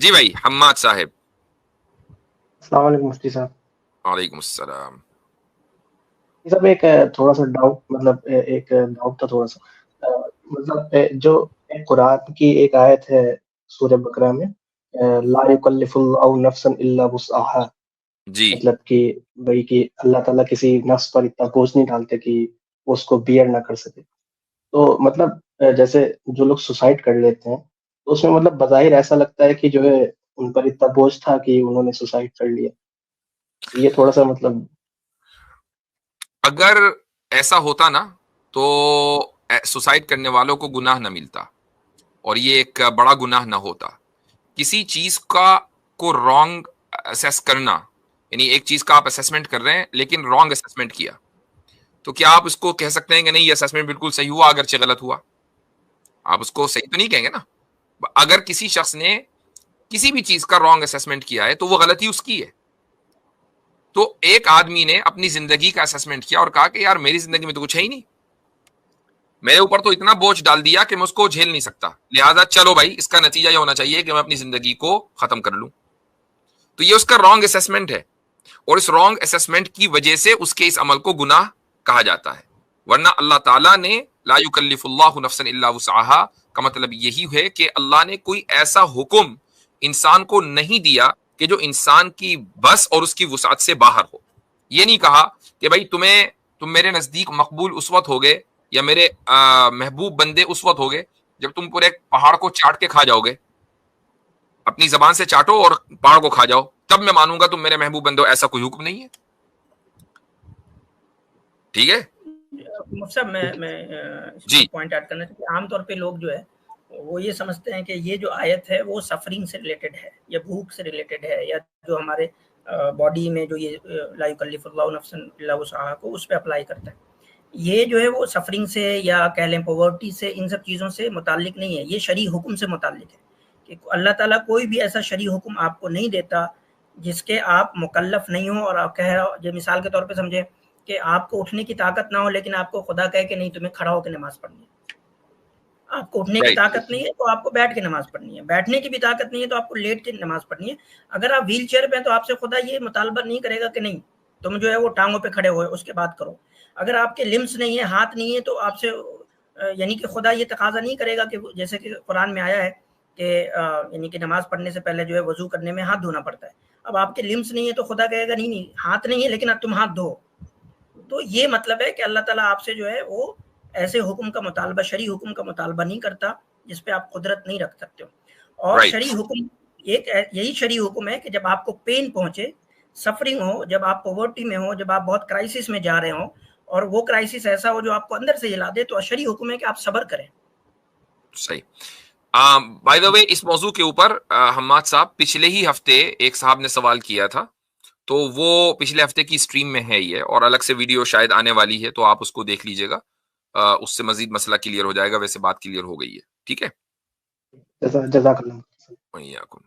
جی بھائی حماد صاحب. السلام علیکم مفتی صاحب. وعلیکم السلام. مفتی صاحب ایک تھوڑا سا ڈاؤٹ، مطلب ایک ڈاؤٹ تھا تھوڑا سا. مطلب جو قرآن کی ایک آیت ہے سورہ بقرہ میں، لا یکلف اللہ نفسا الا وسعها، جی مطلب کہ بھائی کہ اللہ تعالیٰ کسی نفس پر اتنا بوجھ نہیں ڈالتے کہ وہ اس کو بیئر نہ کر سکے. تو مطلب جیسے جو لوگ سوسائڈ کر لیتے ہیں تو اس میں مطلب بظاہر ایسا لگتا ہے کہ جو ہے ان پر اتنا بوجھ تھا کہ انہوں نے سوسائڈ کر لیا. یہ تھوڑا سا مطلب اگر ایسا ہوتا نا تو سوسائڈ کرنے والوں کو گناہ نہ ملتا اور یہ ایک بڑا گناہ نہ ہوتا. کسی چیز کو رانگ اسیس کرنا، یعنی ایک چیز کا آپ اسیسمنٹ کر رہے ہیں لیکن رانگ اسیسمنٹ کیا، تو کیا آپ اس کو کہہ سکتے ہیں کہ نہیں یہ اسیسمنٹ بالکل صحیح ہوا اگرچہ غلط ہوا؟ آپ اس کو صحیح تو نہیں کہیں گے نا. اگر کسی شخص نے کسی بھی چیز کا رانگ اسیسمنٹ کیا ہے تو وہ غلطی اس کی ہے. تو ایک آدمی نے اپنی زندگی کا اسیسمنٹ کیا اور کہا کہ یار میری زندگی میں تو کچھ ہے ہی نہیں، میرے اوپر تو اتنا بوجھ ڈال دیا کہ میں اس کو جھیل نہیں سکتا، لہذا چلو بھائی اس کا نتیجہ یہ ہونا چاہیے کہ میں اپنی زندگی کو ختم کر لوں. تو یہ اس کا رانگ اسیسمنٹ ہے، اور اس رانگ اسیسمنٹ کی وجہ سے اس کے اس عمل کو گناہ کہا جاتا ہے. ورنہ اللہ تعالیٰ نے لا یکلف اللہ نفسا الا وسعها کا مطلب یہی ہے کہ اللہ نے کوئی ایسا حکم انسان کو نہیں دیا کہ جو انسان کی بس اور اس کی وسعت سے باہر ہو. یہ نہیں کہا کہ بھائی تم میرے نزدیک مقبول اس وقت ہوگے یا میرے محبوب بندے اس وقت ہوگے جب تم پورے پہاڑ کو چاٹ کے کھا جاؤ گے. اپنی زبان سے چاٹو اور پہاڑ کو کھا جاؤ تب میں مانوں گا تم میرے محبوب بندے ہو. ایسا کوئی حکم نہیں ہے. ٹھیک ہے مفتی صاحب میں اس جی. میں پوائنٹ ایڈ کرنا چاہیے. عام طور پہ لوگ جو ہے وہ یہ سمجھتے ہیں کہ یہ جو آیت ہے وہ سفرنگ سے ریلیٹڈ ہے یا بھوک سے ریلیٹڈ ہے یا جو ہمارے باڈی میں جو یہ لا یکلف اللہ نفسا الا وسعها کو اس پہ اپلائی کرتا ہے. یہ جو ہے وہ سفرنگ سے یا کہہ لیں پاورٹی سے ان سب چیزوں سے متعلق نہیں ہے، یہ شرعی حکم سے متعلق ہے کہ اللہ تعالیٰ کوئی بھی ایسا شرعی حکم آپ کو نہیں دیتا جس کے آپ مکلف نہیں ہوں. اور آپ کہہ رہا جو مثال کے طور پہ سمجھے کہ آپ کو اٹھنے کی طاقت نہ ہو لیکن آپ کو خدا کہے کہ نہیں تمہیں کھڑا ہو کے نماز پڑھنی ہے. آپ کو اٹھنے کی طاقت نہیں ہے تو آپ کو بیٹھ کے نماز پڑھنی ہے، بیٹھنے کی بھی طاقت نہیں ہے تو آپ کو لیٹ کے نماز پڑھنی ہے. اگر آپ ویل چیئر پہ ہیں تو آپ سے خدا یہ مطالبہ نہیں کرے گا کہ نہیں تم جو ہے وہ ٹانگوں پہ کھڑے ہوئے اس کے بعد کرو. اگر آپ کے لمس نہیں ہے، ہاتھ نہیں ہے، تو آپ سے یعنی کہ خدا یہ تقاضا نہیں کرے گا کہ جیسے کہ قرآن میں آیا ہے کہ یعنی کہ نماز پڑھنے سے پہلے جو ہے وضو کرنے میں ہاتھ دھونا پڑتا ہے. اب آپ کے لمس نہیں ہے تو خدا کہے گا نہیں ہاتھ نہیں ہے لیکن اب تم ہاتھ دھو. تو یہ مطلب ہے کہ اللہ تعالیٰ آپ سے جو ہے وہ ایسے حکم کا مطالبہ، شرعی حکم کا مطالبہ نہیں کرتا جس پہ آپ قدرت نہیں رکھ سکتے ہو. اور شرعی حکم ایک یہی شرعی حکم ہے کہ جب آپ کو پین پہنچے، سفرنگ ہو، جب آپ پاورٹی میں ہو، جب آپ بہت کرائسس میں جا رہے ہوں اور وہ کرائسس ایسا ہو جو آپ کو اندر سے ہلا دے، تو شرعی حکم ہے کہ آپ صبر کریں. صحیح. بائی دا وے اس موضوع کے اوپر حماد صاحب پچھلے ہی ہفتے ایک صاحب نے سوال کیا تھا، تو وہ پچھلے ہفتے کی سٹریم میں ہے یہ، اور الگ سے ویڈیو شاید آنے والی ہے تو آپ اس کو دیکھ لیجئے گا، اس سے مزید مسئلہ کلیئر ہو جائے گا. ویسے بات کلیئر ہو گئی ہے. ٹھیک ہے. جزاک اللہ.